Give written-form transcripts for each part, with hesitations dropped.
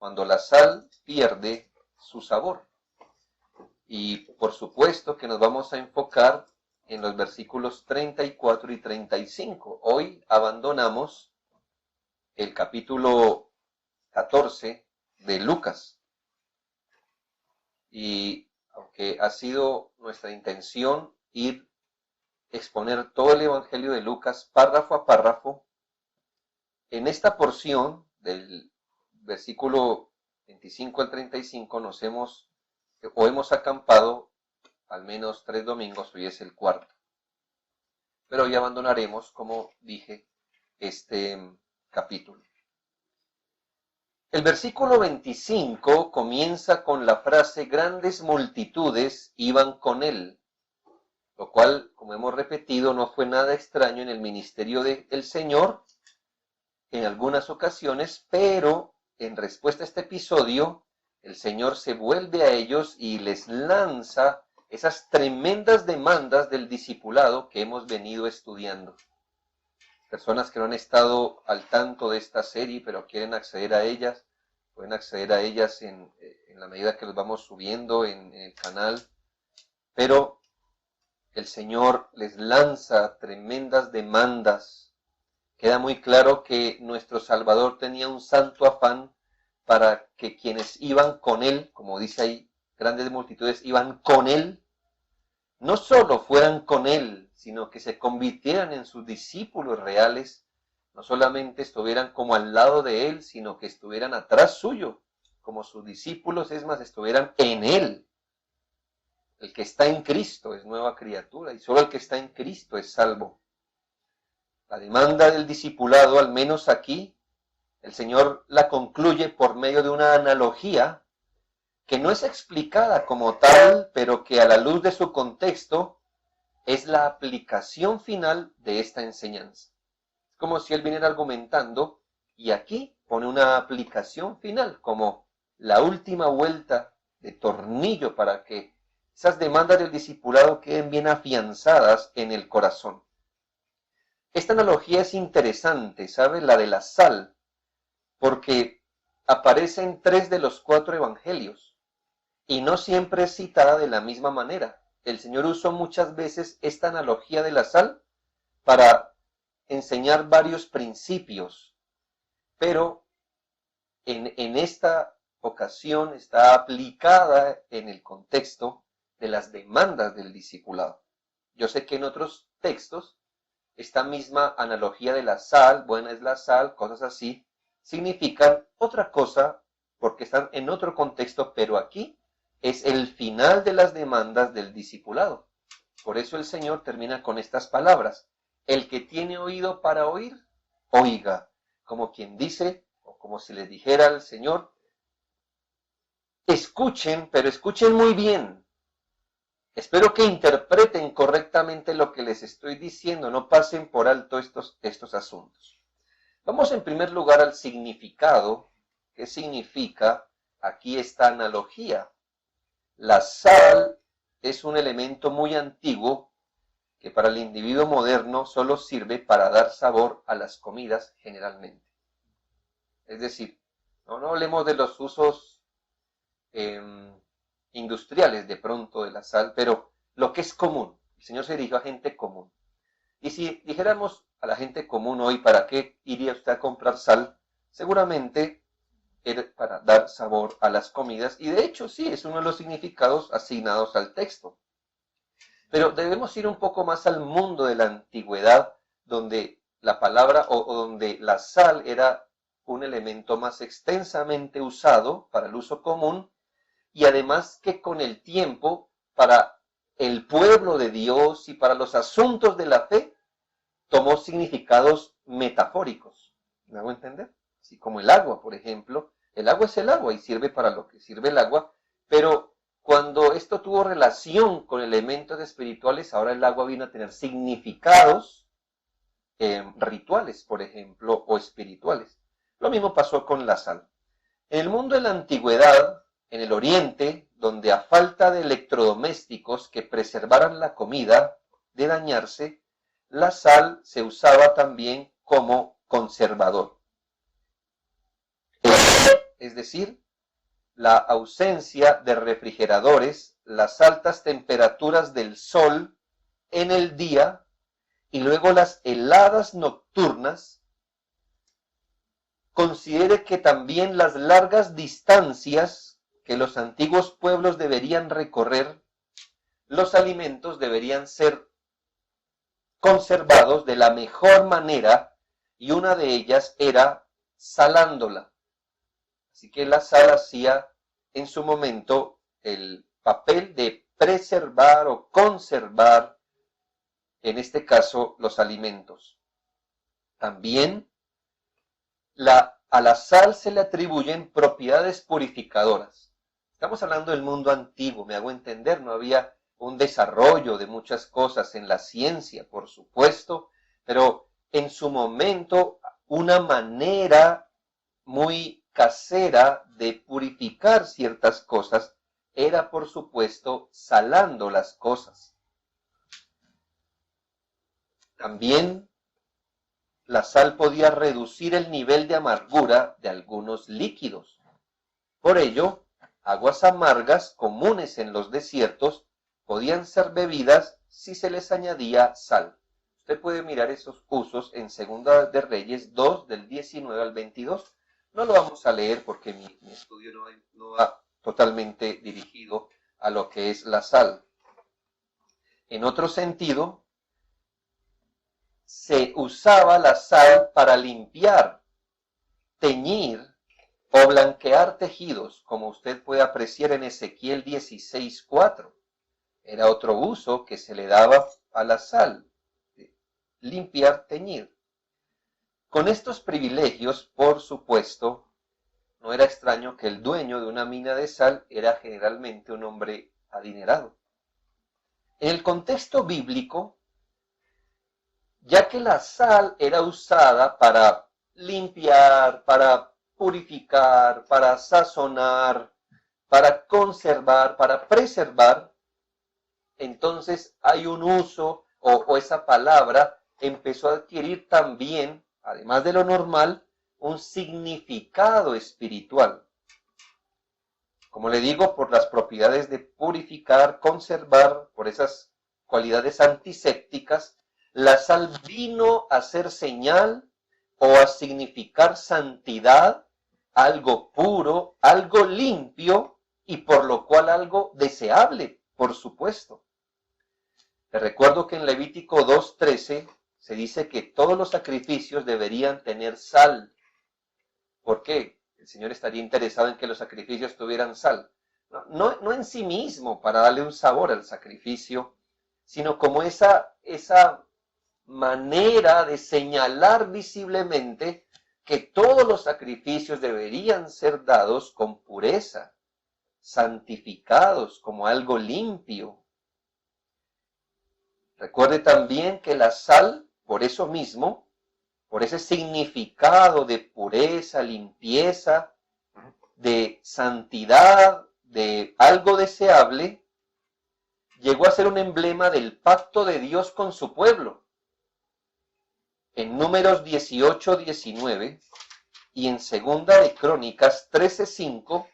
cuando la sal pierde su sabor. Y por supuesto que nos vamos a enfocar en los versículos 34 y 35. Hoy abandonamos el capítulo 14 de Lucas. Y aunque ha sido nuestra intención exponer todo el Evangelio de Lucas párrafo a párrafo, en esta porción del versículo 25 al 35 hemos acampado al menos 3 domingos, hoy es el cuarto. Pero hoy abandonaremos, como dije, este capítulo. El versículo 25 comienza con la frase: grandes multitudes iban con él, lo cual, como hemos repetido, no fue nada extraño en el ministerio del Señor en algunas ocasiones, pero en respuesta a este episodio, el Señor se vuelve a ellos y les lanza esas tremendas demandas del discipulado que hemos venido estudiando. Personas que no han estado al tanto de esta serie, pero quieren acceder a ellas, pueden acceder a ellas en la medida que los vamos subiendo en el canal. Pero el Señor les lanza tremendas demandas. Queda muy claro que nuestro Salvador tenía un santo afán para que quienes iban con Él, como dice ahí, grandes multitudes iban con Él, no solo fueran con Él, sino que se convirtieran en sus discípulos reales, no solamente estuvieran como al lado de Él, sino que estuvieran atrás suyo, como sus discípulos, es más, estuvieran en Él. El que está en Cristo es nueva criatura, y solo el que está en Cristo es salvo. La demanda del discipulado, al menos aquí, el Señor la concluye por medio de una analogía que no es explicada como tal, pero que a la luz de su contexto es la aplicación final de esta enseñanza. Es como si Él viniera argumentando y aquí pone una aplicación final, como la última vuelta de tornillo para que esas demandas del discipulado queden bien afianzadas en el corazón. Esta analogía es interesante, ¿sabe? La de la sal, porque aparece en 3 de los 4 evangelios y no siempre es citada de la misma manera. El Señor usó muchas veces esta analogía de la sal para enseñar varios principios, pero en esta ocasión está aplicada en el contexto de las demandas del discipulado. Yo sé que en otros textos esta misma analogía de la sal, buena es la sal, cosas así, significan otra cosa porque están en otro contexto, pero aquí es el final de las demandas del discipulado. Por eso el Señor termina con estas palabras: el que tiene oído para oír, oiga. Como quien dice, o como si les dijera al Señor, escuchen, pero escuchen muy bien. Espero que interpreten correctamente lo que les estoy diciendo, no pasen por alto estos asuntos. Vamos en primer lugar al significado. ¿Qué significa aquí esta analogía? La sal es un elemento muy antiguo que para el individuo moderno solo sirve para dar sabor a las comidas generalmente. Es decir, no hablemos de los usos industriales de pronto de la sal, pero lo que es común. El Señor se dirigió a gente común. Y si dijéramos a la gente común hoy, ¿para qué iría usted a comprar sal? Seguramente era para dar sabor a las comidas, y de hecho sí, es uno de los significados asignados al texto. Pero debemos ir un poco más al mundo de la antigüedad, donde la palabra o donde la sal era un elemento más extensamente usado para el uso común, y además que con el tiempo, para el pueblo de Dios y para los asuntos de la fe, tomó significados metafóricos. ¿Me hago entender? Así como el agua, por ejemplo. El agua es el agua y sirve para lo que sirve el agua, pero cuando esto tuvo relación con elementos espirituales, ahora el agua vino a tener significados rituales, por ejemplo, o espirituales. Lo mismo pasó con la sal. En el mundo de la antigüedad, en el Oriente, donde a falta de electrodomésticos que preservaran la comida de dañarse, la sal se usaba también como conservador. es decir, la ausencia de refrigeradores, las altas temperaturas del sol en el día y luego las heladas nocturnas, considere que también las largas distancias que los antiguos pueblos deberían recorrer, los alimentos deberían ser conservados de la mejor manera y una de ellas era salándola. Así que la sal hacía en su momento el papel de preservar o conservar, en este caso, los alimentos. También a la sal se le atribuyen propiedades purificadoras. Estamos hablando del mundo antiguo, me hago entender, no había un desarrollo de muchas cosas en la ciencia, por supuesto, pero en su momento una manera muy casera de purificar ciertas cosas era, por supuesto, salando las cosas. También la sal podía reducir el nivel de amargura de algunos líquidos. Por ello, aguas amargas comunes en los desiertos podían ser bebidas si se les añadía sal. Usted puede mirar esos usos en Segunda de Reyes 2, del 19 al 22. No lo vamos a leer porque mi estudio no va totalmente dirigido a lo que es la sal. En otro sentido, se usaba la sal para limpiar, teñir o blanquear tejidos, como usted puede apreciar en Ezequiel 16:4. Era otro uso que se le daba a la sal, limpiar, teñir. Con estos privilegios, por supuesto, no era extraño que el dueño de una mina de sal era generalmente un hombre adinerado. En el contexto bíblico, ya que la sal era usada para limpiar, para purificar, para sazonar, para conservar, para preservar, entonces hay un uso o esa palabra empezó a adquirir también, además de lo normal, un significado espiritual. Como le digo, por las propiedades de purificar, conservar, por esas cualidades antisépticas, la sal vino a ser señal o a significar santidad, algo puro, algo limpio y por lo cual algo deseable, por supuesto. Te recuerdo que en Levítico 2:13 se dice que todos los sacrificios deberían tener sal. ¿Por qué? El Señor estaría interesado en que los sacrificios tuvieran sal. No en sí mismo para darle un sabor al sacrificio, sino como esa manera de señalar visiblemente que todos los sacrificios deberían ser dados con pureza, santificados como algo limpio. Recuerde también que la sal, por eso mismo, por ese significado de pureza, limpieza, de santidad, de algo deseable, llegó a ser un emblema del pacto de Dios con su pueblo. En Números 18:19 y en Segunda de Crónicas 13:5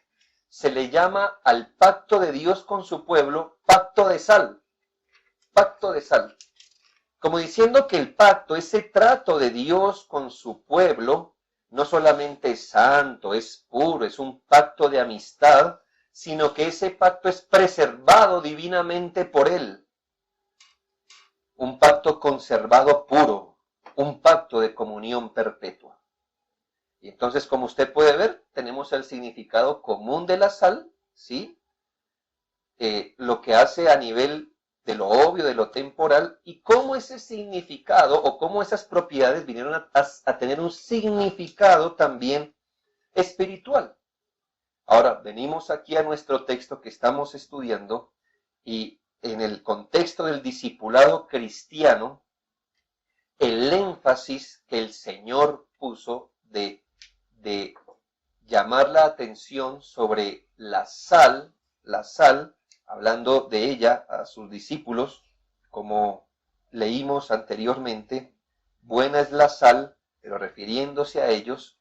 se le llama al pacto de Dios con su pueblo pacto de sal. Pacto de sal. Como diciendo que el pacto, ese trato de Dios con su pueblo, no solamente es santo, es puro, es un pacto de amistad, sino que ese pacto es preservado divinamente por Él. Un pacto conservado puro, un pacto de comunión perpetua. Y entonces, como usted puede ver, tenemos el significado común de la sal, ¿sí? Lo que hace a nivel de lo obvio, de lo temporal, y cómo ese significado o cómo esas propiedades vinieron a tener un significado también espiritual. Ahora, venimos aquí a nuestro texto que estamos estudiando y en el contexto del discipulado cristiano, el énfasis que el Señor puso de llamar la atención sobre la sal, hablando de ella a sus discípulos, como leímos anteriormente, buena es la sal, pero refiriéndose a ellos,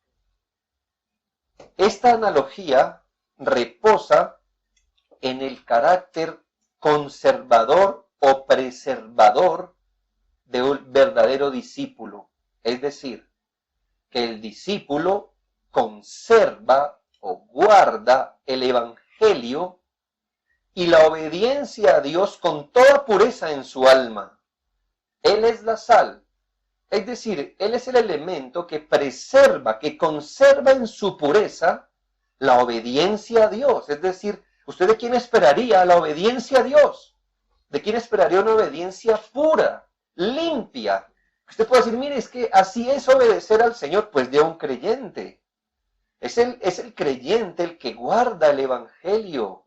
Esta analogía reposa en el carácter conservador o preservador de un verdadero discípulo. Es decir, que el discípulo conserva o guarda el evangelio y la obediencia a Dios con toda pureza en su alma. Él es la sal, es decir, Él es el elemento que preserva, que conserva en su pureza la obediencia a Dios. Es decir, ¿usted de quién esperaría la obediencia a Dios? ¿De quién esperaría una obediencia pura, limpia? Usted puede decir, mire, es que así es obedecer al Señor, pues de un creyente. Es el creyente el que guarda el evangelio.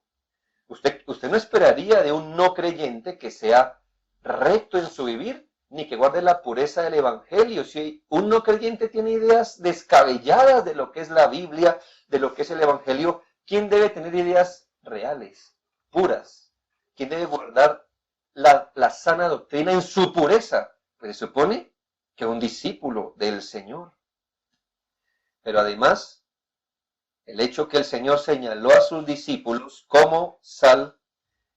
Usted no esperaría de un no creyente que sea recto en su vivir, ni que guarde la pureza del evangelio. Si un no creyente tiene ideas descabelladas de lo que es la Biblia, de lo que es el evangelio, ¿quién debe tener ideas reales, puras? ¿Quién debe guardar la sana doctrina en su pureza? Pues se supone que un discípulo del Señor. Pero además, el hecho que el Señor señaló a sus discípulos como sal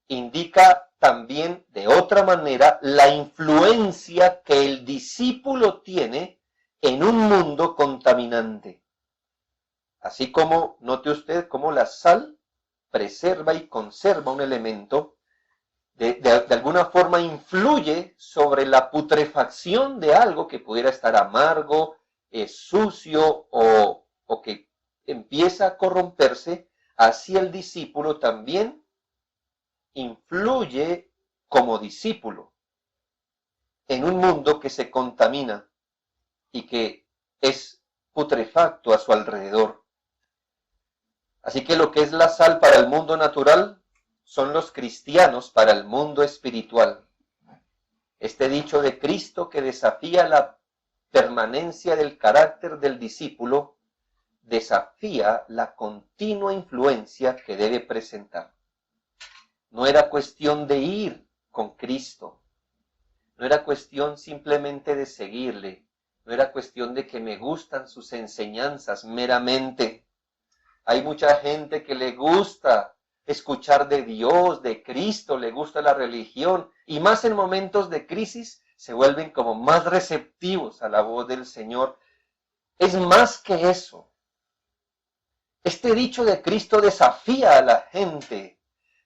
indica también de otra manera la influencia que el discípulo tiene en un mundo contaminante. Así como, note usted cómo la sal preserva y conserva un elemento, de alguna forma influye sobre la putrefacción de algo que pudiera estar amargo, sucio o que empieza a corromperse, así el discípulo también influye como discípulo en un mundo que se contamina y que es putrefacto a su alrededor. Así que lo que es la sal para el mundo natural son los cristianos para el mundo espiritual. Este dicho de Cristo que desafía la permanencia del carácter del discípulo, desafía la continua influencia que debe presentar. No era cuestión de ir con Cristo, no era cuestión simplemente de seguirle, no era cuestión de que me gustan sus enseñanzas meramente. Hay mucha gente que le gusta escuchar de Dios, de Cristo, le gusta la religión, y más en momentos de crisis se vuelven como más receptivos a la voz del Señor. Es más que eso. Este dicho de Cristo desafía a la gente,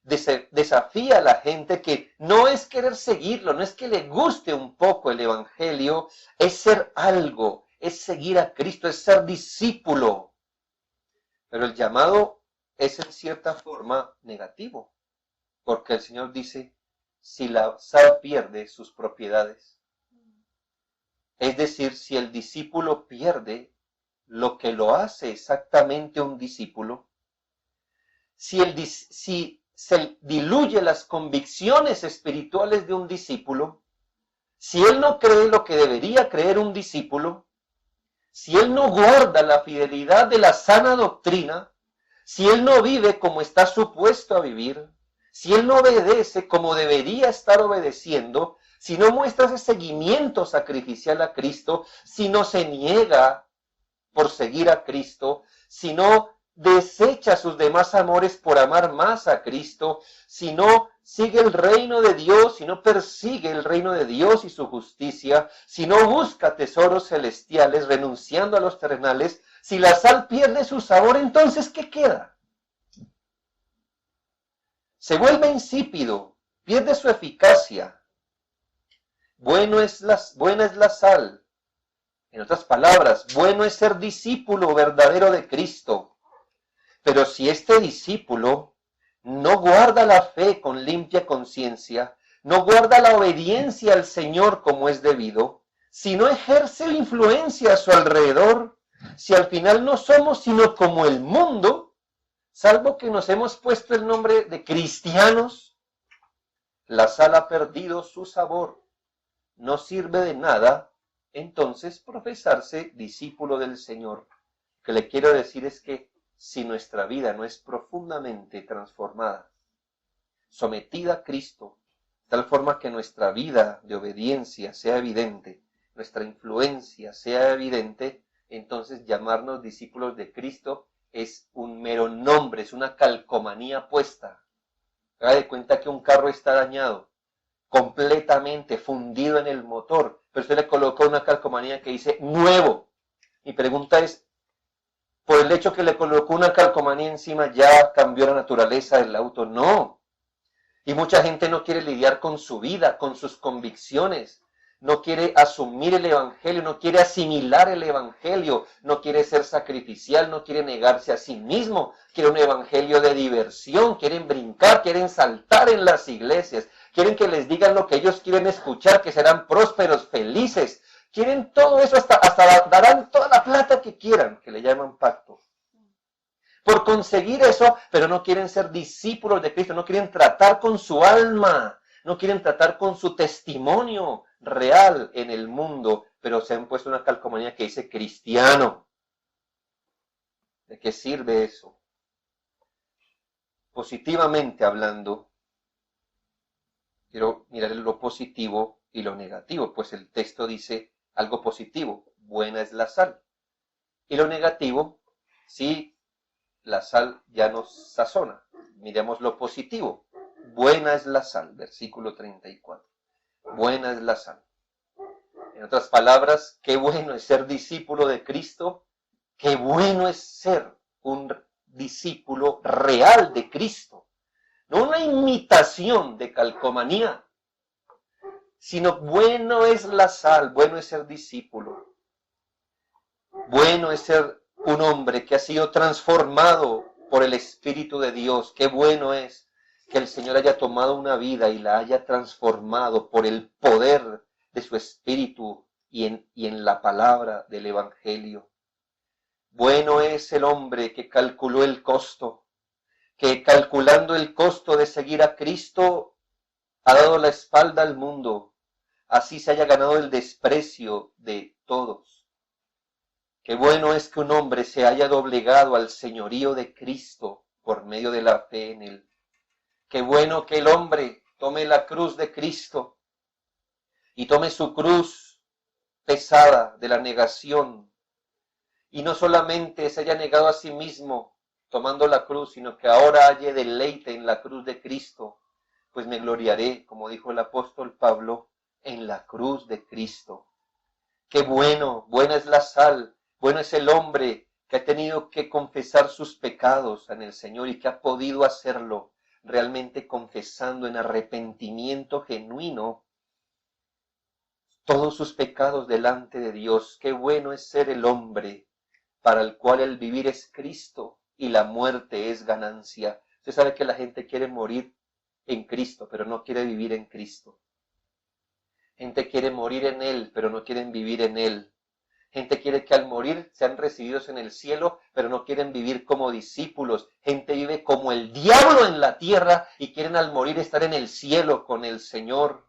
desafía a la gente que no es querer seguirlo, no es que le guste un poco el evangelio, es ser algo, es seguir a Cristo, es ser discípulo. Pero el llamado es en cierta forma negativo, porque el Señor dice, si la sal pierde sus propiedades, es decir, si el discípulo pierde lo que lo hace exactamente un discípulo, si se diluye las convicciones espirituales de un discípulo, si él no cree lo que debería creer un discípulo, si él no guarda la fidelidad de la sana doctrina, si él no vive como está supuesto a vivir, si él no obedece como debería estar obedeciendo, si no muestra ese seguimiento sacrificial a Cristo, si no se niega por seguir a Cristo, si no desecha sus demás amores por amar más a Cristo, si no sigue el reino de Dios, si no persigue el reino de Dios y su justicia, si no busca tesoros celestiales renunciando a los terrenales, si la sal pierde su sabor, entonces ¿qué queda? Se vuelve insípido, pierde su eficacia. Buena es la sal. En otras palabras, bueno es ser discípulo verdadero de Cristo. Pero si este discípulo no guarda la fe con limpia conciencia, no guarda la obediencia al Señor como es debido, si no ejerce influencia a su alrededor, si al final no somos sino como el mundo, salvo que nos hemos puesto el nombre de cristianos, la sal ha perdido su sabor, no sirve de nada, entonces profesarse discípulo del Señor. Lo que le quiero decir es que si nuestra vida no es profundamente transformada, sometida a Cristo, de tal forma que nuestra vida de obediencia sea evidente, nuestra influencia sea evidente, entonces llamarnos discípulos de Cristo es un mero nombre, es una calcomanía puesta. Haga de cuenta que un carro está dañado, completamente fundido en el motor, pero usted le coloca una calcomanía que dice nuevo. Mi pregunta es, por el hecho que le colocó una calcomanía encima, ¿ya cambió la naturaleza del auto? No. Y mucha gente no quiere lidiar con su vida, con sus convicciones. No quiere asumir el evangelio, no quiere asimilar el evangelio, no quiere ser sacrificial, no quiere negarse a sí mismo. Quiere un evangelio de diversión, quieren brincar, quieren saltar en las iglesias, quieren que les digan lo que ellos quieren escuchar, que serán prósperos, felices. Quieren todo eso, hasta darán toda la plata que quieran, que le llaman pacto. Por conseguir eso, pero no quieren ser discípulos de Cristo, no quieren tratar con su alma, no quieren tratar con su testimonio real en el mundo, pero se han puesto una calcomanía que dice cristiano. ¿De qué sirve eso? Positivamente hablando, quiero mirar lo positivo y lo negativo, pues el texto dice algo positivo, buena es la sal. Y lo negativo, sí, la sal ya nos sazona. Miremos lo positivo. Buena es la sal, versículo 34. Buena es la sal. En otras palabras, qué bueno es ser discípulo de Cristo, qué bueno es ser un discípulo real de Cristo. No una imitación de calcomanía, sino bueno es la sal, bueno es ser discípulo. Bueno es ser un hombre que ha sido transformado por el Espíritu de Dios. Qué bueno es que el Señor haya tomado una vida y la haya transformado por el poder de su Espíritu y en la palabra del Evangelio. Bueno es el hombre que calculó el costo, que calculando el costo de seguir a Cristo ha dado la espalda al mundo, así se haya ganado el desprecio de todos. Qué bueno es que un hombre se haya doblegado al señorío de Cristo por medio de la fe en él. Qué bueno que el hombre tome la cruz de Cristo y tome su cruz pesada de la negación. Y no solamente se haya negado a sí mismo tomando la cruz, sino que ahora halle deleite en la cruz de Cristo. Pues me gloriaré, como dijo el apóstol Pablo, en la cruz de Cristo. Qué bueno, buena es la sal. Bueno es el hombre que ha tenido que confesar sus pecados en el Señor y que ha podido hacerlo realmente confesando en arrepentimiento genuino todos sus pecados delante de Dios. Qué bueno es ser el hombre para el cual el vivir es Cristo y la muerte es ganancia. Usted sabe que la gente quiere morir en Cristo, pero no quiere vivir en Cristo. Gente quiere morir en Él, pero no quieren vivir en Él. Gente quiere que al morir sean recibidos en el cielo, pero no quieren vivir como discípulos. Gente vive como el diablo en la tierra y quieren al morir estar en el cielo con el Señor.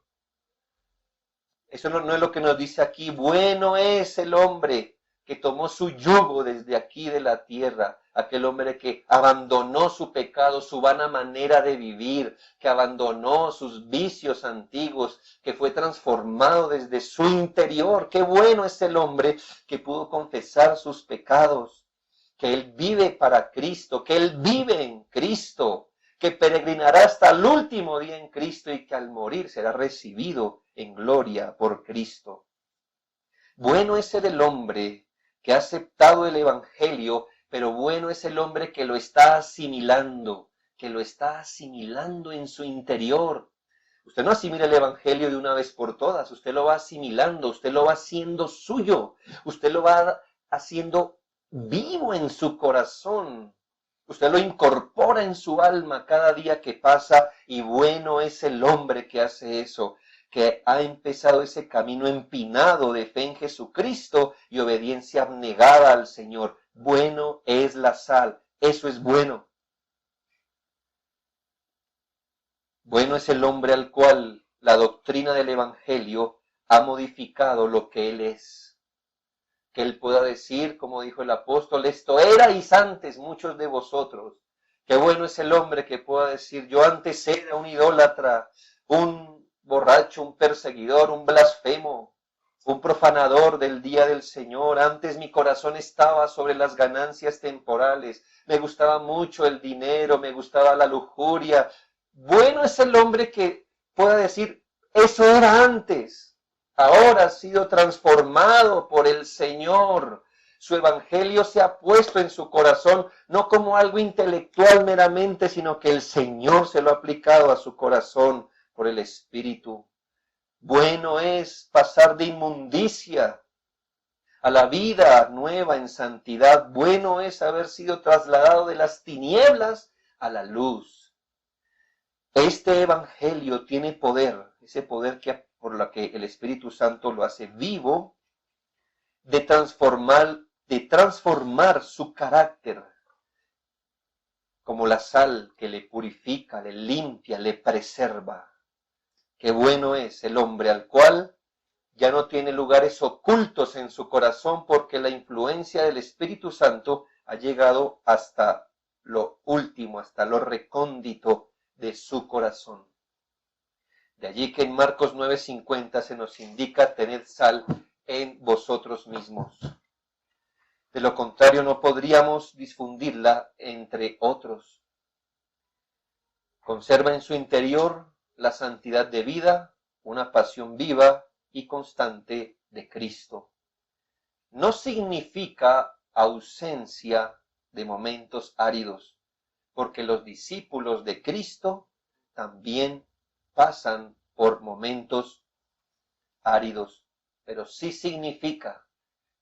Eso no es lo que nos dice aquí. Bueno es el hombre que tomó su yugo desde aquí de la tierra, aquel hombre que abandonó su pecado, su vana manera de vivir, que abandonó sus vicios antiguos, que fue transformado desde su interior. Qué bueno es el hombre que pudo confesar sus pecados, que él vive para Cristo, que él vive en Cristo, que peregrinará hasta el último día en Cristo y que al morir será recibido en gloria por Cristo. Bueno es el hombre que ha aceptado el Evangelio, pero bueno es el hombre que lo está asimilando en su interior. Usted no asimila el Evangelio de una vez por todas, usted lo va asimilando, usted lo va haciendo suyo, usted lo va haciendo vivo en su corazón. Usted lo incorpora en su alma cada día que pasa y bueno es el hombre que hace eso, que ha empezado ese camino empinado de fe en Jesucristo y obediencia abnegada al Señor. Bueno es la sal, eso es bueno. Bueno es el hombre al cual la doctrina del Evangelio ha modificado lo que él es. Que él pueda decir, como dijo el apóstol, esto erais antes muchos de vosotros. Qué bueno es el hombre que pueda decir, yo antes era un idólatra, un borracho, un perseguidor, un blasfemo. un profanador del día del Señor. Antes mi corazón estaba sobre las ganancias temporales. Me gustaba mucho el dinero, me gustaba la lujuria. Bueno es el hombre que pueda decir, eso era antes. Ahora ha sido transformado por el Señor. Su evangelio se ha puesto en su corazón, no como algo intelectual meramente, sino que el Señor se lo ha aplicado a su corazón por el Espíritu. Bueno es pasar de inmundicia a la vida nueva en santidad. Bueno es haber sido trasladado de las tinieblas a la luz. Este evangelio tiene poder, ese poder por lo que el Espíritu Santo lo hace vivo, de transformar su carácter, como la sal que le purifica, le limpia, le preserva. Qué bueno es el hombre al cual ya no tiene lugares ocultos en su corazón, porque la influencia del Espíritu Santo ha llegado hasta lo último, hasta lo recóndito de su corazón. De allí que en Marcos 9:50 se nos indica: tened sal en vosotros mismos. De lo contrario, no podríamos difundirla entre otros. Conserva en su interior la santidad de vida, una pasión viva y constante de Cristo. No significa ausencia de momentos áridos, porque los discípulos de Cristo también pasan por momentos áridos, pero sí significa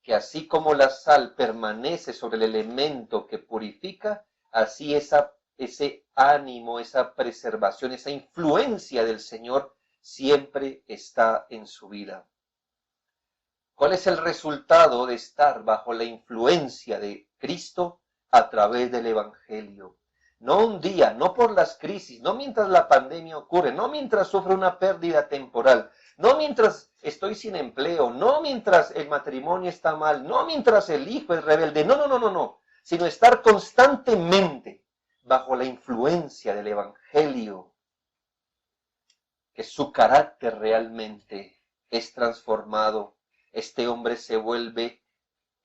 que así como la sal permanece sobre el elemento que purifica, así ese ánimo, esa preservación, esa influencia del Señor siempre está en su vida. ¿Cuál es el resultado de estar bajo la influencia de Cristo a través del Evangelio? No un día, no por las crisis, no mientras la pandemia ocurre, no mientras sufre una pérdida temporal, no mientras estoy sin empleo, no mientras el matrimonio está mal, no mientras el hijo es rebelde, no, sino estar constantemente bajo la influencia del Evangelio, que su carácter realmente es transformado. Este hombre se vuelve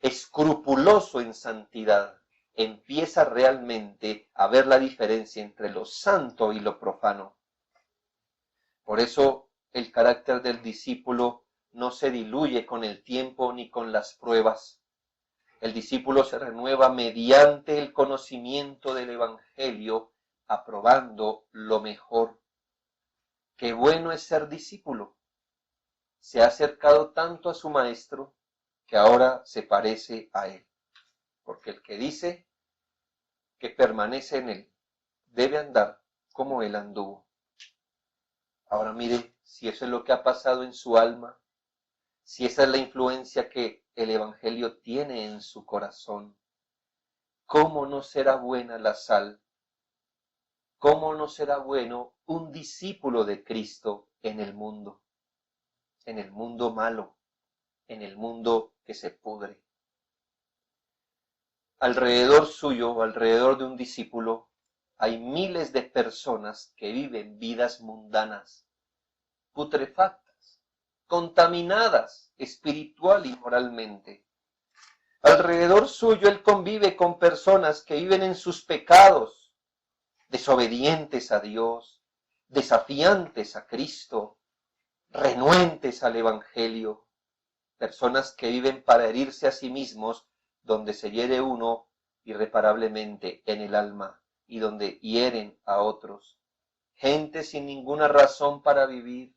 escrupuloso en santidad, empieza realmente a ver la diferencia entre lo santo y lo profano. Por eso el carácter del discípulo no se diluye con el tiempo ni con las pruebas. El discípulo se renueva mediante el conocimiento del Evangelio, aprobando lo mejor. Qué bueno es ser discípulo. Se ha acercado tanto a su maestro que ahora se parece a él. Porque el que dice que permanece en él debe andar como él anduvo. Ahora mire si eso es lo que ha pasado en su alma, si esa es la influencia que el Evangelio tiene en su corazón. ¿Cómo no será buena la sal? ¿Cómo no será bueno un discípulo de Cristo en el mundo malo, en el mundo que se pudre? Alrededor suyo, alrededor de un discípulo, hay miles de personas que viven vidas mundanas, putrefactas, contaminadas espiritual y moralmente. Alrededor suyo él convive con personas que viven en sus pecados, desobedientes a Dios, desafiantes a Cristo, renuentes al Evangelio, personas que viven para herirse a sí mismos, donde se hiere uno irreparablemente en el alma y donde hieren a otros. Gente sin ninguna razón para vivir.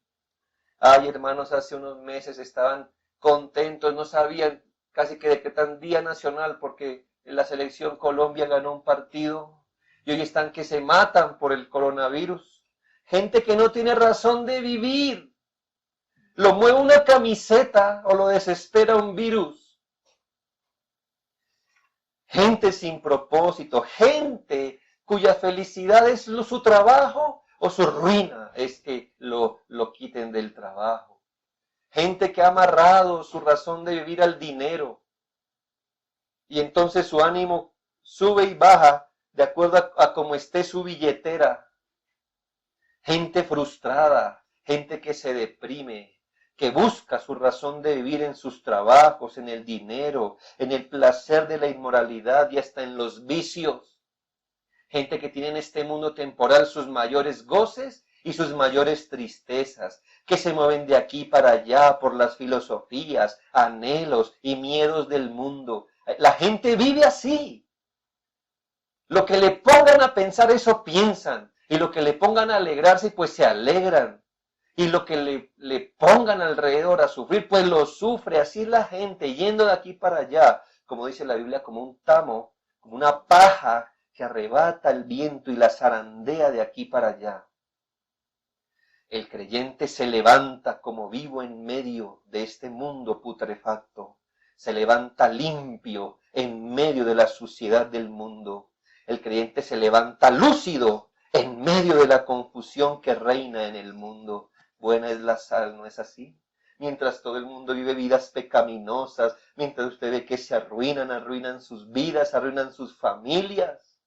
Ay, hermanos, hace unos meses estaban contentos, no sabían casi que decretan día nacional porque la selección Colombia ganó un partido y hoy están que se matan por el coronavirus. Gente que no tiene razón de vivir. Lo mueve una camiseta o lo desespera un virus. Gente sin propósito, gente cuya felicidad es su trabajo o su ruina es que lo quiten del trabajo. Gente que ha amarrado su razón de vivir al dinero y entonces su ánimo sube y baja de acuerdo a cómo esté su billetera. Gente frustrada, gente que se deprime, que busca su razón de vivir en sus trabajos, en el dinero, en el placer de la inmoralidad y hasta en los vicios. Gente que tiene en este mundo temporal sus mayores goces y sus mayores tristezas, que se mueven de aquí para allá por las filosofías, anhelos y miedos del mundo. La gente vive así. Lo que le pongan a pensar, eso piensan. Y lo que le pongan a alegrarse, pues se alegran. Y lo que le pongan alrededor a sufrir, pues lo sufre. Así es la gente, yendo de aquí para allá, como dice la Biblia, como un tamo, como una paja que arrebata el viento y la zarandea de aquí para allá. El creyente se levanta como vivo en medio de este mundo putrefacto. Se levanta limpio en medio de la suciedad del mundo. El creyente se levanta lúcido en medio de la confusión que reina en el mundo. Buena es la sal, ¿no es así? Mientras todo el mundo vive vidas pecaminosas, mientras usted ve que se arruinan sus vidas, arruinan sus familias.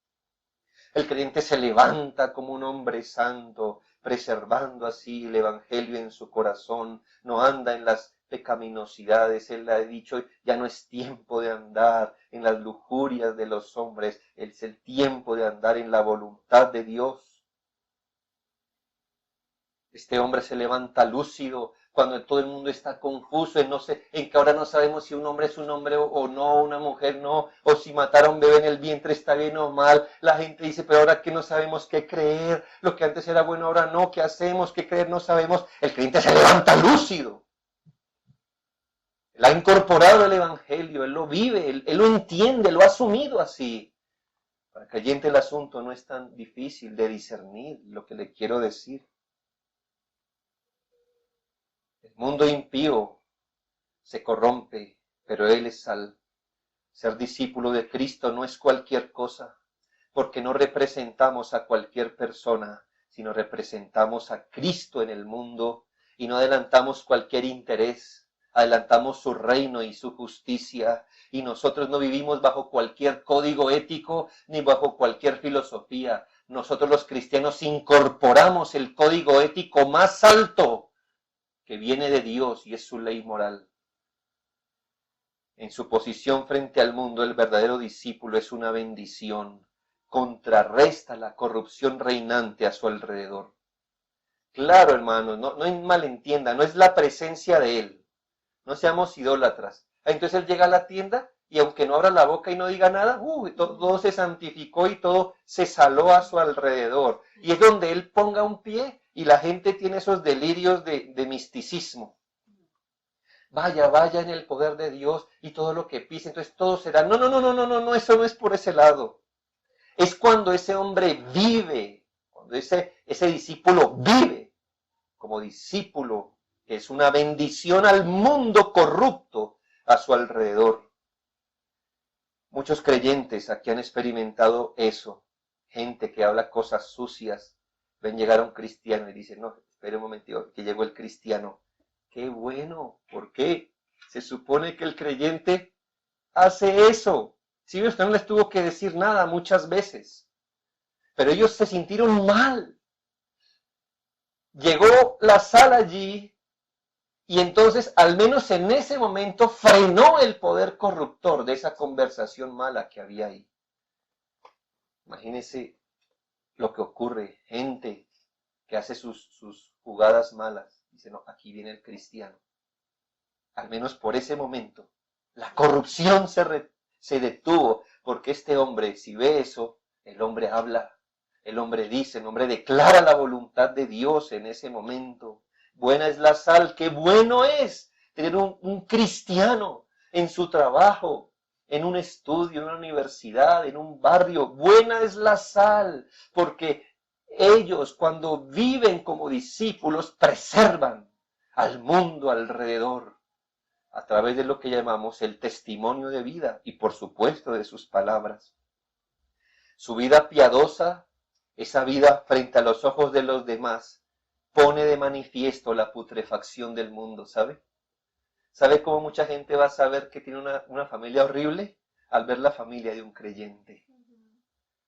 El creyente se levanta como un hombre santo, preservando así el evangelio en su corazón, no anda en las pecaminosidades. Él ha dicho, ya no es tiempo de andar en las lujurias de los hombres, es el tiempo de andar en la voluntad de Dios. Este hombre se levanta lúcido cuando todo el mundo está confuso en que ahora no sabemos si un hombre es un hombre o no, una mujer no, o si matar a un bebé en el vientre está bien o mal. La gente dice, pero ahora que no sabemos qué creer, lo que antes era bueno ahora no, ¿qué hacemos? ¿Qué creer? No sabemos. El creyente se levanta lúcido. Él ha incorporado el evangelio, él lo vive, él lo entiende, lo ha asumido así. Para el creyente el asunto no es tan difícil de discernir lo que le quiero decir. El mundo impío se corrompe, pero Él es sal. Ser discípulo de Cristo no es cualquier cosa, porque no representamos a cualquier persona, sino representamos a Cristo en el mundo y no adelantamos cualquier interés, adelantamos su reino y su justicia, y nosotros no vivimos bajo cualquier código ético ni bajo cualquier filosofía. Nosotros los cristianos incorporamos el código ético más alto que viene de Dios y es su ley moral. En su posición frente al mundo, el verdadero discípulo es una bendición, contrarresta la corrupción reinante a su alrededor. Claro, hermanos, no malentienda, no es la presencia de Él, no seamos idólatras. Entonces Él llega a la tienda y aunque no abra la boca y no diga nada, todo se santificó y todo se saló a su alrededor. Y es donde Él ponga un pie y la gente tiene esos delirios de misticismo. Vaya en el poder de Dios y todo lo que pise, entonces todo será. No, eso no es por ese lado. Es cuando ese hombre vive, cuando ese discípulo vive como discípulo, que es una bendición al mundo corrupto a su alrededor. Muchos creyentes aquí han experimentado eso. Gente que habla cosas sucias, ven llegar a un cristiano y dicen, no, espere un momentito, que llegó el cristiano. ¡Qué bueno! ¿Por qué? Se supone que el creyente hace eso. Sí, usted no les tuvo que decir nada muchas veces. Pero ellos se sintieron mal. Llegó la sal allí y entonces, al menos en ese momento, frenó el poder corruptor de esa conversación mala que había ahí. Imagínense lo que ocurre. Gente que hace sus jugadas malas. Dice, no, aquí viene el cristiano. Al menos por ese momento, la corrupción se detuvo, porque este hombre, si ve eso, el hombre habla, el hombre dice, el hombre declara la voluntad de Dios en ese momento. Buena es la sal, qué bueno es tener un cristiano en su trabajo, en un estudio, en una universidad, en un barrio. Buena es la sal, porque ellos cuando viven como discípulos preservan al mundo alrededor a través de lo que llamamos el testimonio de vida y por supuesto de sus palabras. Su vida piadosa, esa vida frente a los ojos de los demás, pone de manifiesto la putrefacción del mundo, ¿sabe? ¿Sabe cómo mucha gente va a saber que tiene una familia horrible? Al ver la familia de un creyente.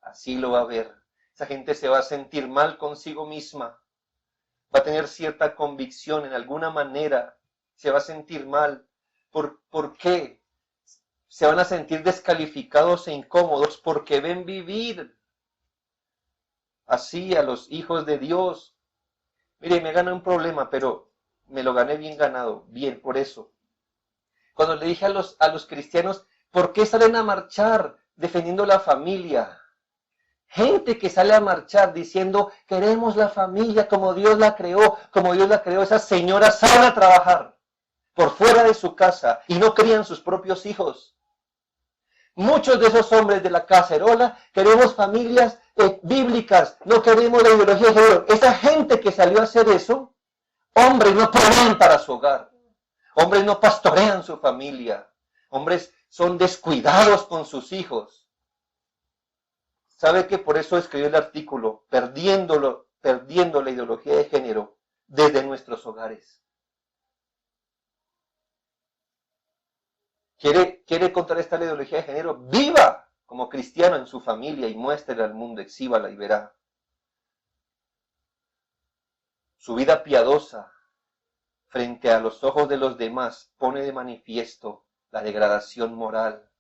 Así lo va a ver. Esa gente se va a sentir mal consigo misma. Va a tener cierta convicción en alguna manera se va a sentir mal. ¿Por qué? Se van a sentir descalificados e incómodos porque ven vivir así a los hijos de Dios. Mire, me gané un problema, pero me lo gané bien ganado, bien por eso. Cuando le dije a los cristianos, ¿por qué salen a marchar defendiendo la familia? Gente que sale a marchar diciendo, queremos la familia como Dios la creó, esas señoras salen a trabajar por fuera de su casa y no crían sus propios hijos. Muchos de esos hombres de la cacerola queremos familias bíblicas, no queremos la ideología de género. Esa gente que salió a hacer eso, hombres no proveen para su hogar, hombres no pastorean su familia, hombres son descuidados con sus hijos. ¿Sabe que por eso escribió el artículo, perdiendo la ideología de género desde nuestros hogares? ¿Quiere contrarrestar la ideología de género? Viva como cristiano en su familia y muéstrele al mundo, exhíbala y verá. Su vida piadosa frente a los ojos de los demás pone de manifiesto la degradación moral.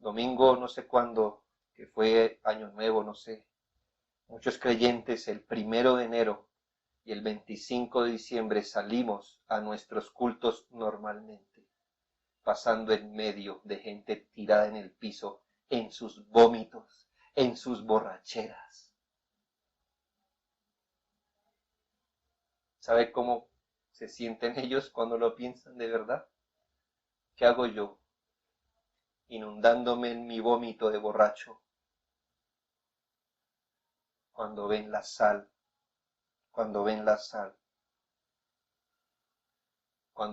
Domingo, no sé cuándo, que fue Año Nuevo, no sé. Muchos creyentes el 1 de enero y el 25 de diciembre salimos a nuestros cultos normalmente, pasando en medio de gente tirada en el piso, en sus vómitos, en sus borracheras. ¿Sabe cómo se sienten ellos cuando lo piensan de verdad? ¿Qué hago yo? Inundándome en mi vómito de borracho. Cuando ven la sal, cuando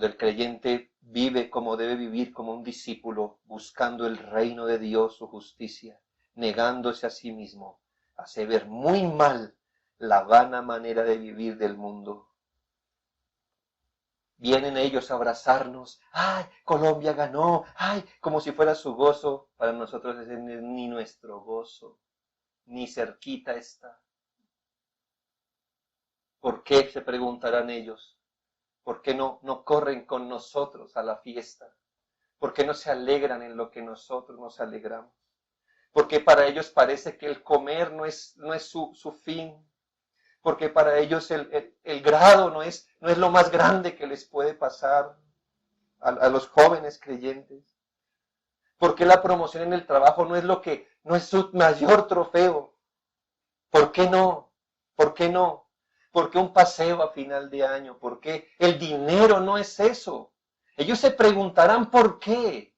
el creyente vive como debe vivir, como un discípulo, buscando el reino de Dios, su justicia, negándose a sí mismo, hace ver muy mal la vana manera de vivir del mundo. Vienen ellos a abrazarnos, ¡ay, Colombia ganó! ¡Ay! Como si fuera su gozo. Para nosotros ese no es ni nuestro gozo, ni cerquita está. ¿Por qué? Se preguntarán ellos. ¿Por qué no corren con nosotros a la fiesta? ¿Por qué no se alegran en lo que nosotros nos alegramos? Porque para ellos parece que el comer no es su fin. Porque para ellos el grado no es lo más grande que les puede pasar a los jóvenes creyentes. Porque la promoción en el trabajo no es su mayor trofeo. ¿Por qué no? ¿Por qué no? ¿Por qué un paseo a final de año? ¿Por qué el dinero no es eso? Ellos se preguntarán por qué.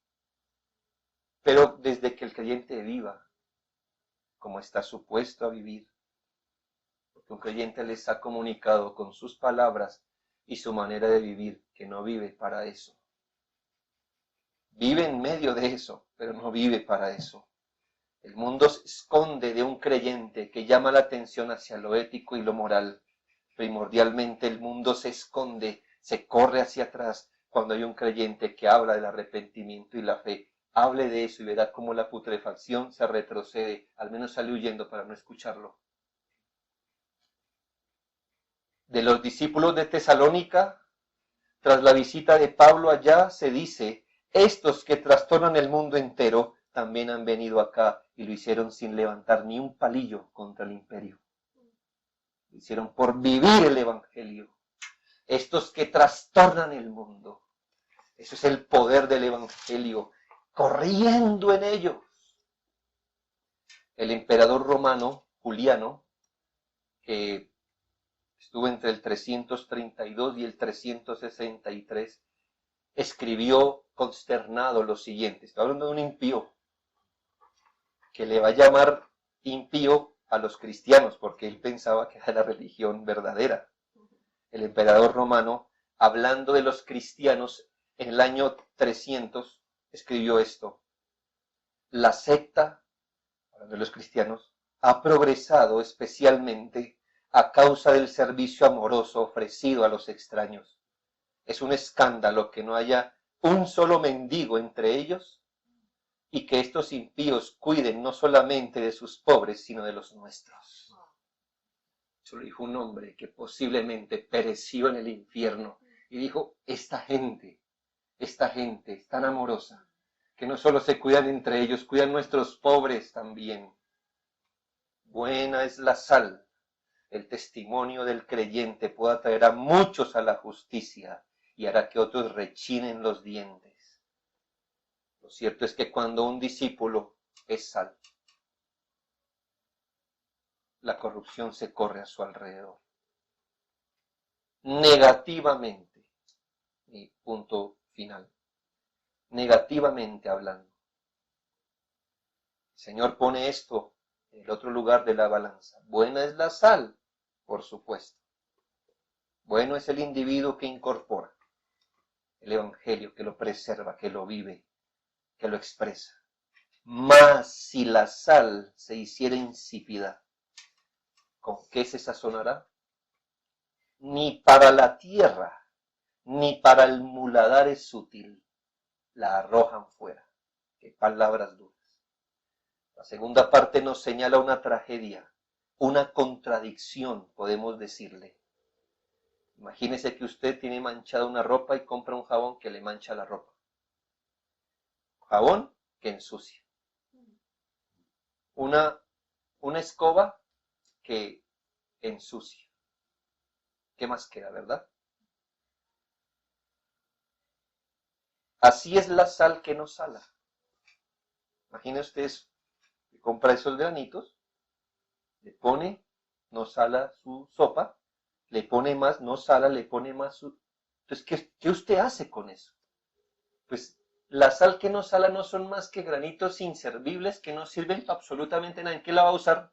Pero desde que el creyente viva como está supuesto a vivir, porque un creyente les ha comunicado con sus palabras y su manera de vivir que no vive para eso. Vive en medio de eso, pero no vive para eso. El mundo se esconde de un creyente que llama la atención hacia lo ético y lo moral. Primordialmente el mundo se esconde, se corre hacia atrás cuando hay un creyente que habla del arrepentimiento y la fe. Hable de eso y verá cómo la putrefacción se retrocede, al menos sale huyendo para no escucharlo. De los discípulos de Tesalónica, tras la visita de Pablo allá, se dice, estos que trastornan el mundo entero también han venido acá y lo hicieron sin levantar ni un palillo contra el imperio. Lo hicieron por vivir el evangelio. Estos que trastornan el mundo. Eso es el poder del evangelio, corriendo en ellos. El emperador romano, Juliano, que estuvo entre el 332 y el 363, escribió consternado lo siguiente. Estoy hablando de un impío, que le va a llamar impío a los cristianos, porque él pensaba que era la religión verdadera. El emperador romano, hablando de los cristianos, en el año 300, escribió esto. La secta, hablando de los cristianos, ha progresado especialmente a causa del servicio amoroso ofrecido a los extraños. Es un escándalo que no haya un solo mendigo entre ellos y que estos impíos cuiden no solamente de sus pobres, sino de los nuestros. Solo dijo un hombre que posiblemente pereció en el infierno. Y dijo, esta gente es tan amorosa, que no solo se cuidan entre ellos, cuidan nuestros pobres también. Buena es la sal. El testimonio del creyente puede atraer a muchos a la justicia y hará que otros rechinen los dientes. Lo cierto es que cuando un discípulo es sal, la corrupción se corre a su alrededor. Negativamente, mi punto final, negativamente hablando. El Señor pone esto en el otro lugar de la balanza. Buena es la sal, por supuesto. Bueno es el individuo que incorpora el evangelio, que lo preserva, que lo vive, que lo expresa. Mas si la sal se hiciera insípida, ¿con qué se sazonará? Ni para la tierra, ni para el muladar es útil. La arrojan fuera. Qué palabras duras. La segunda parte nos señala una tragedia, una contradicción, podemos decirle. Imagínese que usted tiene manchada una ropa y compra un jabón que le mancha la ropa. Jabón que ensucia. Una escoba que ensucia. ¿Qué más queda, verdad? Así es la sal que no sala. Imagine usted, compra esos granitos, le pone, no sala su sopa, le pone más, no sala, le pone más su... Entonces, ¿qué usted hace con eso? Pues la sal que no sala no son más que granitos inservibles que no sirven absolutamente nada. ¿En qué la va a usar?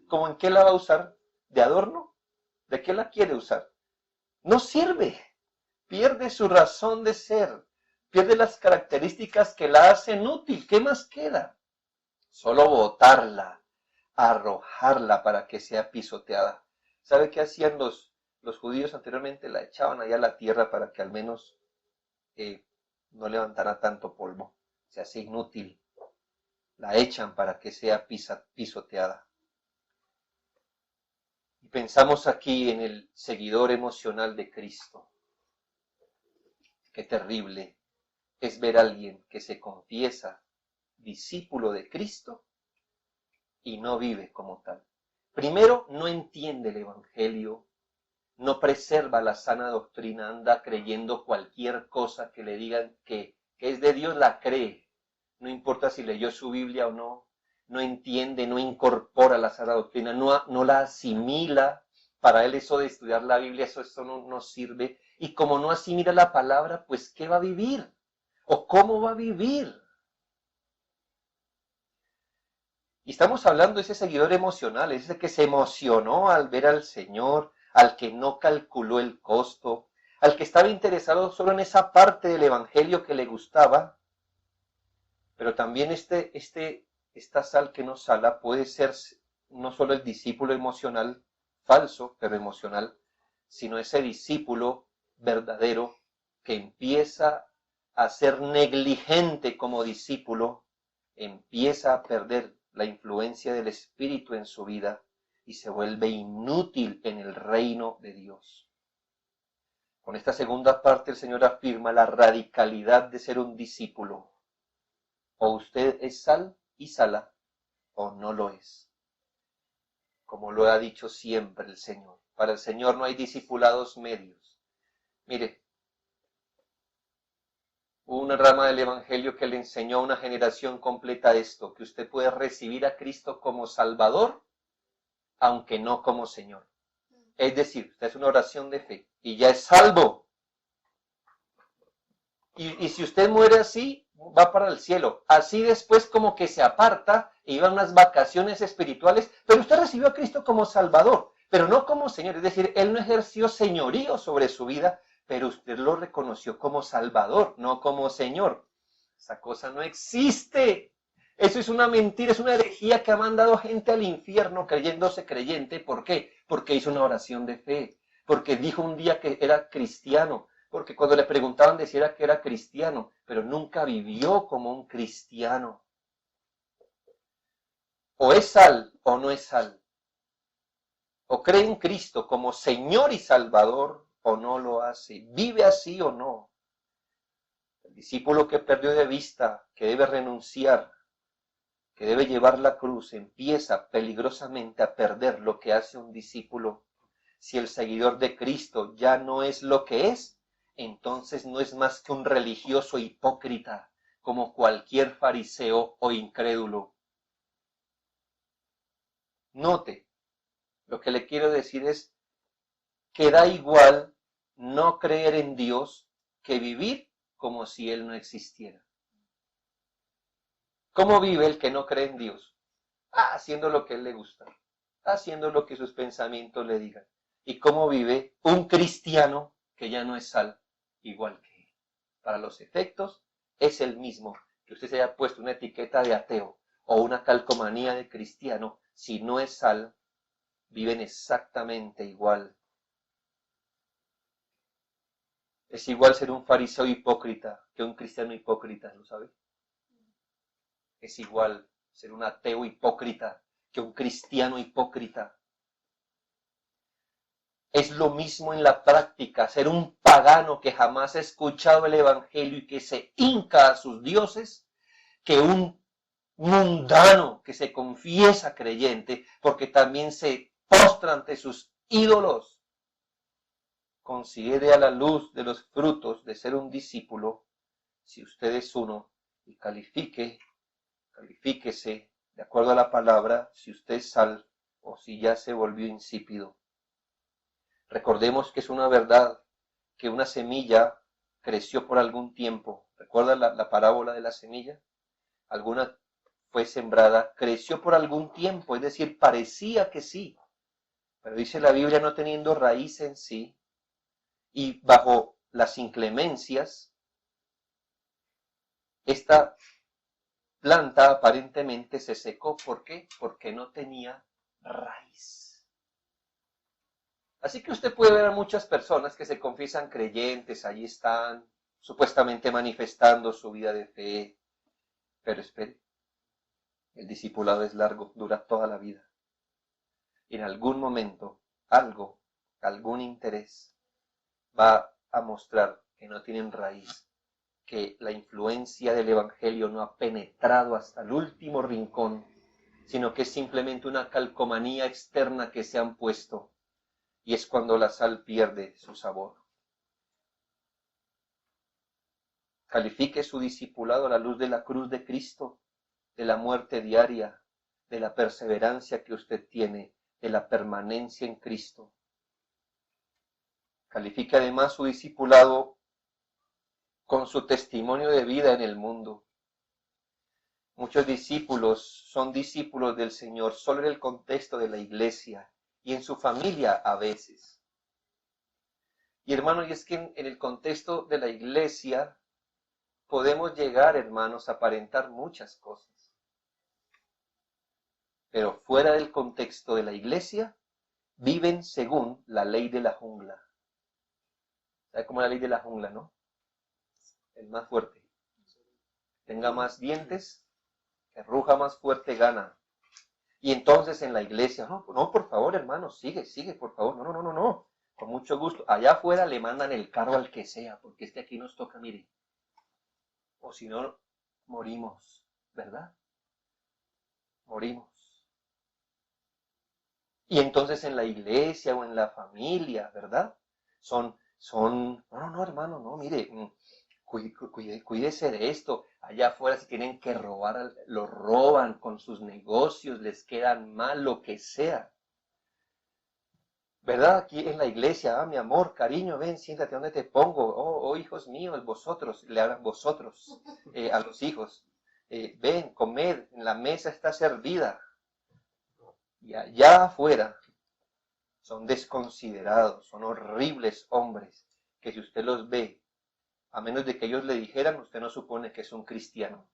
¿Cómo en qué la va a usar? ¿De adorno? ¿De qué la quiere usar? No sirve. Pierde su razón de ser. Pierde las características que la hacen útil. ¿Qué más queda? Solo botarla, arrojarla para que sea pisoteada. ¿Sabe qué hacían los judíos anteriormente? La echaban allá a la tierra para que al menos no levantara tanto polvo. Se hace inútil. La echan para que sea pisoteada. Y pensamos aquí en el seguidor emocional de Cristo. Qué terrible es ver a alguien que se confiesa discípulo de Cristo y no vive como tal. Primero, no entiende el Evangelio, no preserva la sana doctrina, anda creyendo cualquier cosa que le digan que es de Dios, la cree. No importa si leyó su Biblia o no, no entiende, no incorpora la sana doctrina, no la asimila. Para él eso de estudiar la Biblia, eso no sirve. Y como no asimila la palabra, pues ¿qué va a vivir? ¿O cómo va a vivir? Y estamos hablando de ese seguidor emocional, ese que se emocionó al ver al Señor, al que no calculó el costo, al que estaba interesado solo en esa parte del Evangelio que le gustaba. Pero también esta sal que no sala puede ser no solo el discípulo emocional, falso, pero emocional, sino ese discípulo verdadero que empieza a ser negligente como discípulo, empieza a perder la influencia del Espíritu en su vida y se vuelve inútil en el reino de Dios. Con esta segunda parte el Señor afirma la radicalidad de ser un discípulo. O usted es sal y sala, o no lo es. Como lo ha dicho siempre el Señor. Para el Señor no hay discipulados medios. Mire, hubo una rama del Evangelio que le enseñó a una generación completa esto, que usted puede recibir a Cristo como Salvador, aunque no como Señor. Es decir, usted hace una oración de fe y ya es salvo. Y si usted muere así, va para el cielo. Así después como que se aparta e iba a unas vacaciones espirituales, pero usted recibió a Cristo como Salvador, pero no como Señor. Es decir, Él no ejerció señorío sobre su vida, pero usted lo reconoció como Salvador, no como Señor. Esa cosa no existe. Eso es una mentira, es una herejía que ha mandado gente al infierno creyéndose creyente. ¿Por qué? Porque hizo una oración de fe, porque dijo un día que era cristiano, porque cuando le preguntaban decía que era cristiano, pero nunca vivió como un cristiano. O es sal o no es sal. o cree en Cristo como Señor y Salvador o no lo hace, vive así o no. El discípulo que perdió de vista, que debe renunciar, que debe llevar la cruz, empieza peligrosamente a perder lo que hace un discípulo. Si el seguidor de Cristo ya no es lo que es, entonces no es más que un religioso hipócrita, como cualquier fariseo o incrédulo. Note, lo que le quiero decir es que da igual no creer en Dios que vivir como si Él no existiera. ¿Cómo vive el que no cree en Dios? Haciendo lo que a Él le gusta, haciendo lo que sus pensamientos le digan. ¿Y cómo vive un cristiano que ya no es sal igual que Él? Para los efectos es el mismo. Que usted se haya puesto una etiqueta de ateo o una calcomanía de cristiano, si no es sal, viven exactamente igual. Es igual ser un fariseo hipócrita que un cristiano hipócrita, ¿lo sabe? Es igual ser un ateo hipócrita que un cristiano hipócrita. Es lo mismo en la práctica, ser un pagano que jamás ha escuchado el evangelio y que se hinca a sus dioses, que un mundano que se confiesa creyente porque también se postra ante sus ídolos. Considere a la luz de los frutos de ser un discípulo, si usted es uno, y califíquese de acuerdo a la palabra, si usted es sal o si ya se volvió insípido. Recordemos que es una verdad que una semilla creció por algún tiempo. ¿Recuerda la parábola de la semilla? Alguna fue sembrada, creció por algún tiempo, es decir, parecía que sí, pero dice la Biblia no teniendo raíz en sí, y bajo las inclemencias, esta planta aparentemente se secó. ¿Por qué? Porque no tenía raíz. Así que usted puede ver a muchas personas que se confiesan creyentes, allí están, supuestamente manifestando su vida de fe, pero espere, el discipulado es largo, dura toda la vida. Y en algún momento, algún interés va a mostrar que no tienen raíz, que la influencia del Evangelio no ha penetrado hasta el último rincón, sino que es simplemente una calcomanía externa que se han puesto, y es cuando la sal pierde su sabor. Califique su discipulado a la luz de la cruz de Cristo, de la muerte diaria, de la perseverancia que usted tiene, de la permanencia en Cristo. Califique además su discipulado con su testimonio de vida en el mundo. Muchos discípulos son discípulos del Señor solo en el contexto de la iglesia y en su familia a veces. Y hermano, y es que en el contexto de la iglesia podemos llegar, hermanos, a aparentar muchas cosas. Pero fuera del contexto de la iglesia, viven según la ley de la jungla. ¿Sabe cómo es la ley de la jungla, no? El más fuerte. Tenga más dientes, que ruja más fuerte gana. Y entonces en la iglesia, no, por favor, hermano, sigue, por favor, no, con mucho gusto. Allá afuera le mandan el carro al que sea, porque es que aquí nos toca, mire, o si no, morimos, ¿verdad? Morimos. Y entonces en la iglesia o en la familia, ¿verdad? No, hermano, no, mire, cuídese de esto. Allá afuera si tienen que robar, lo roban con sus negocios, les quedan mal, lo que sea. ¿Verdad? Aquí en la iglesia, mi amor, cariño, ven, siéntate, ¿dónde te pongo? Oh, hijos míos, vosotros, le hablan vosotros a los hijos. Ven, comed, la mesa está servida. Y allá afuera son desconsiderados, son horribles hombres, que si usted los ve, a menos de que ellos le dijeran, usted no supone que es un cristiano.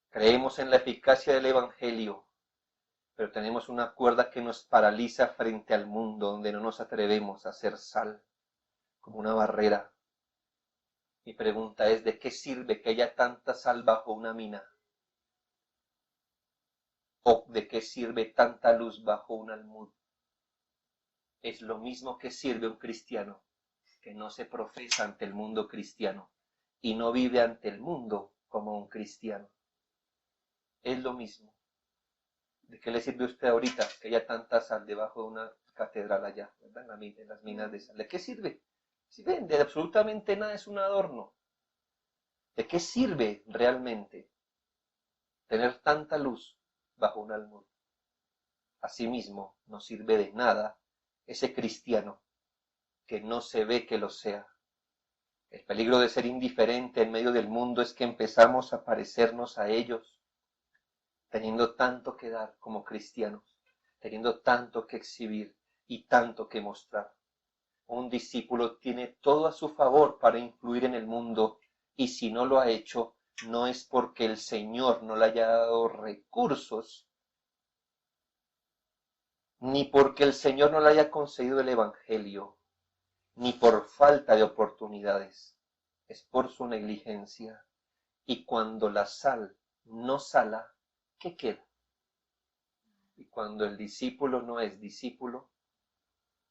Creemos en la eficacia del Evangelio, pero tenemos una cuerda que nos paraliza frente al mundo, donde no nos atrevemos a hacer sal, como una barrera. Mi pregunta es, ¿de qué sirve que haya tanta sal bajo una mina? ¿O de qué sirve tanta luz bajo un almud? Es lo mismo que sirve un cristiano que no se profesa ante el mundo cristiano y no vive ante el mundo como un cristiano. Es lo mismo. ¿De qué le sirve a usted ahorita que haya tanta sal debajo de una catedral allá, ¿verdad? En las minas de sal? ¿De qué sirve? Si ven, de absolutamente nada, es un adorno. ¿De qué sirve realmente tener tanta luz bajo un almud? Asimismo, no sirve de nada ese cristiano que no se ve que lo sea. El peligro de ser indiferente en medio del mundo es que empezamos a parecernos a ellos, teniendo tanto que dar como cristianos, teniendo tanto que exhibir y tanto que mostrar. Un discípulo tiene todo a su favor para influir en el mundo, y si no lo ha hecho, no es porque el Señor no le haya dado recursos, ni porque el Señor no le haya concedido el Evangelio, ni por falta de oportunidades, es por su negligencia. Y cuando la sal no sala, ¿qué queda? Y cuando el discípulo no es discípulo,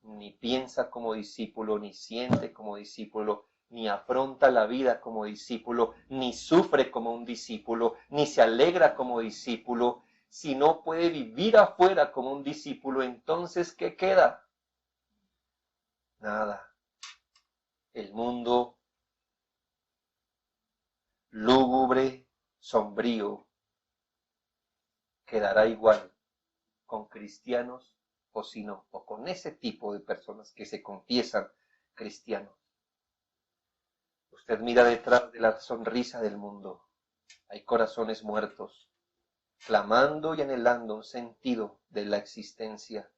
ni piensa como discípulo, ni siente como discípulo, ni afronta la vida como discípulo, ni sufre como un discípulo, ni se alegra como discípulo, si no puede vivir afuera como un discípulo, entonces ¿qué queda? Nada. El mundo lúgubre, sombrío, quedará igual con cristianos o si no, o con ese tipo de personas que se confiesan cristianos. Usted mira detrás de la sonrisa del mundo, hay corazones muertos, clamando y anhelando un sentido de la existencia,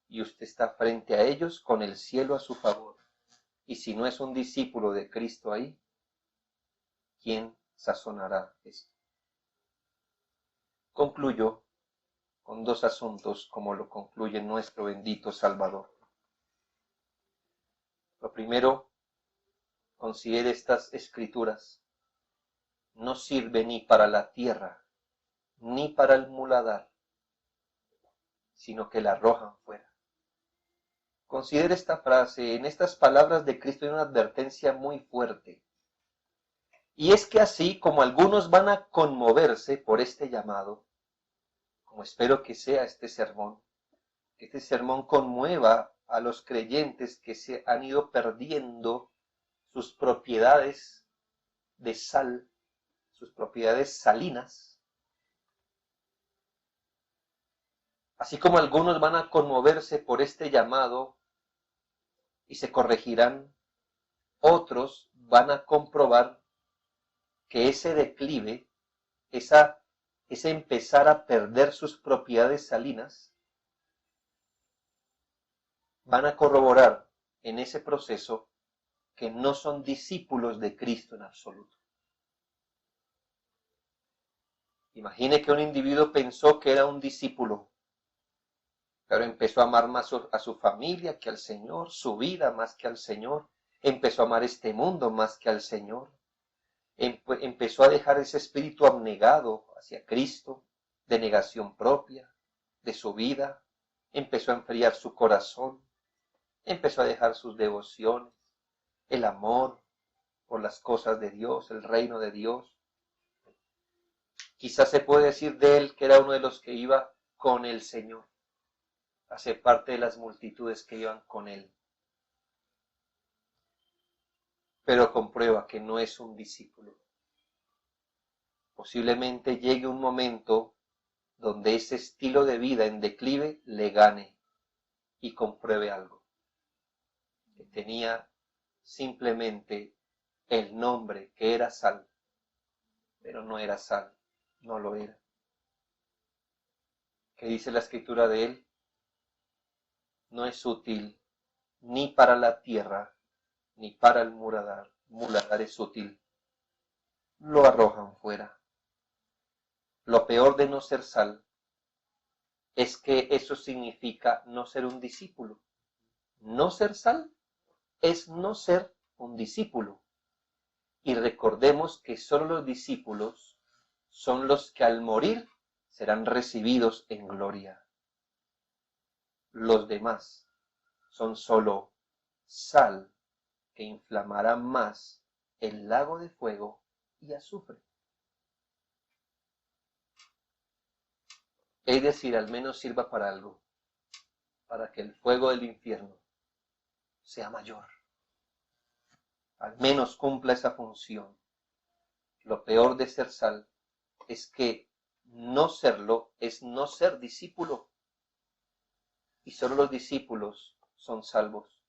y usted está frente a ellos con el cielo a su favor. Y si no es un discípulo de Cristo ahí, ¿quién sazonará esto? Concluyo con dos asuntos como lo concluye nuestro bendito Salvador. Lo primero, considere estas escrituras. No sirve ni para la tierra, ni para el muladar, sino que la arrojan fuera. Considere esta frase, en estas palabras de Cristo hay una advertencia muy fuerte. Y es que así como algunos van a conmoverse por este llamado, como espero que sea este sermón, que este sermón conmueva a los creyentes que se han ido perdiendo sus propiedades de sal, sus propiedades salinas, así como algunos van a conmoverse por este llamado y se corregirán, otros van a comprobar que ese declive, ese empezar a perder sus propiedades salinas, van a corroborar en ese proceso que no son discípulos de Cristo en absoluto. Imagine que un individuo pensó que era un discípulo, pero empezó a amar más a su familia que al Señor, su vida más que al Señor, empezó a amar este mundo más que al Señor, empezó a dejar ese espíritu abnegado hacia Cristo, de negación propia, de su vida, empezó a enfriar su corazón, empezó a dejar sus devociones, el amor por las cosas de Dios, el reino de Dios. Quizás se puede decir de él que era uno de los que iba con el Señor, a ser parte de las multitudes que iban con él. Pero comprueba que no es un discípulo. Posiblemente llegue un momento donde ese estilo de vida en declive le gane y compruebe algo, que tenía simplemente el nombre que era sal, pero no era sal, no lo era. ¿Qué dice la escritura de él? No es útil ni para la tierra, ni para el muladar. Muladar es útil. Lo arrojan fuera. Lo peor de no ser sal es que eso significa no ser un discípulo. No ser sal es no ser un discípulo. Y recordemos que solo los discípulos son los que al morir serán recibidos en gloria. Los demás son solo sal que inflamará más el lago de fuego y azufre. Es decir, al menos sirva para algo, para que el fuego del infierno sea mayor. Al menos cumpla esa función. Lo peor de ser sal es que no serlo es no ser discípulo. Y solo los discípulos son salvos,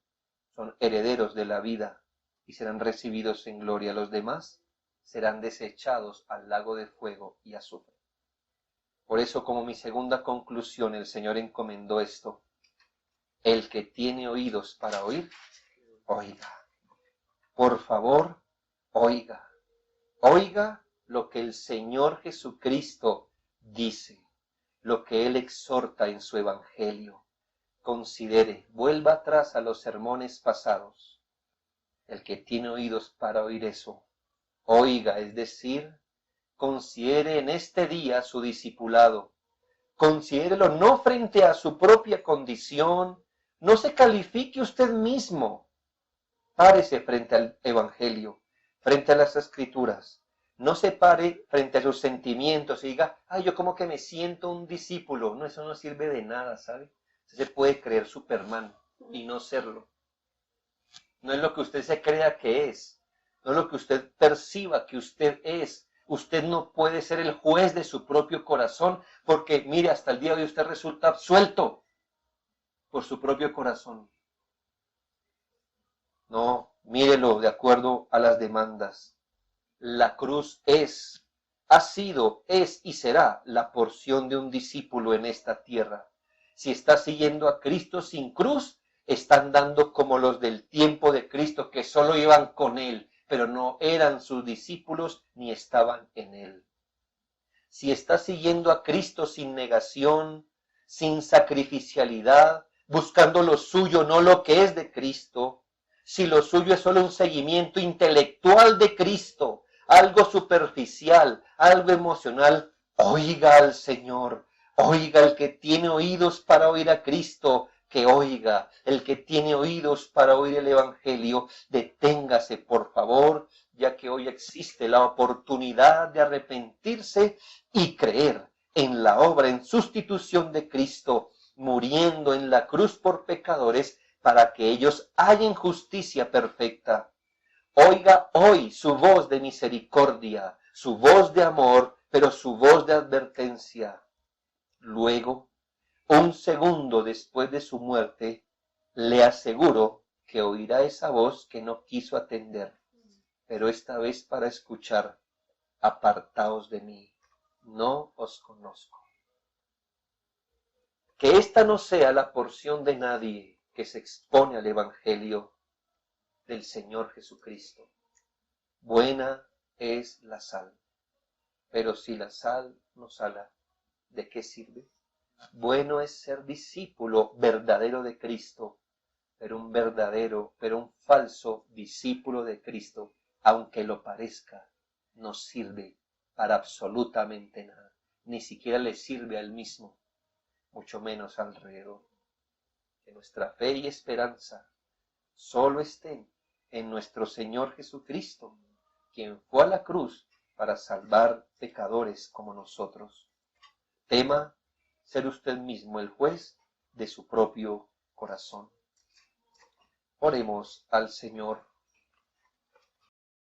son herederos de la vida y serán recibidos en gloria. Los demás serán desechados al lago de fuego y azufre. Por eso, como mi segunda conclusión, el Señor encomendó esto: el que tiene oídos para oír, oiga. Por favor, oiga. Oiga lo que el Señor Jesucristo dice, lo que Él exhorta en su Evangelio. Considere, vuelva atrás a los sermones pasados. El que tiene oídos para oír eso, oiga, es decir, considere en este día su discipulado. Considérelo no frente a su propia condición, no se califique usted mismo. Párese frente al Evangelio, frente a las Escrituras. No se pare frente a sus sentimientos y diga, ay, yo como que me siento un discípulo. No, eso no sirve de nada, ¿sabe? Usted se puede creer Superman y no serlo. No es lo que usted se crea que es. No es lo que usted perciba que usted es. Usted no puede ser el juez de su propio corazón porque, mire, hasta el día de hoy usted resulta absuelto por su propio corazón. No, mírelo de acuerdo a las demandas. La cruz es, ha sido, es y será la porción de un discípulo en esta tierra. Si está siguiendo a Cristo sin cruz, están dando como los del tiempo de Cristo que solo iban con Él, pero no eran sus discípulos ni estaban en Él. Si está siguiendo a Cristo sin negación, sin sacrificialidad, buscando lo suyo, no lo que es de Cristo, si lo suyo es solo un seguimiento intelectual de Cristo, algo superficial, algo emocional, oiga al Señor, oiga el que tiene oídos para oír a Cristo, que oiga, el que tiene oídos para oír el Evangelio, deténgase por favor, ya que hoy existe la oportunidad de arrepentirse y creer en la obra en sustitución de Cristo, muriendo en la cruz por pecadores, para que ellos hallen justicia perfecta. Oiga hoy su voz de misericordia, su voz de amor, pero su voz de advertencia. Luego, un segundo después de su muerte, le aseguro que oirá esa voz que no quiso atender, pero esta vez para escuchar, apartaos de mí, no os conozco. Que esta no sea la porción de nadie que se expone al Evangelio del Señor Jesucristo. Buena es la sal, pero si la sal no sala, ¿de qué sirve? Bueno es ser discípulo verdadero de Cristo, pero un falso discípulo de Cristo, aunque lo parezca, no sirve para absolutamente nada. Ni siquiera le sirve al mismo, mucho menos alrededor. Que nuestra fe y esperanza solo estén en nuestro Señor Jesucristo, quien fue a la cruz para salvar pecadores como nosotros. Tema ser usted mismo el juez de su propio corazón. Oremos al Señor.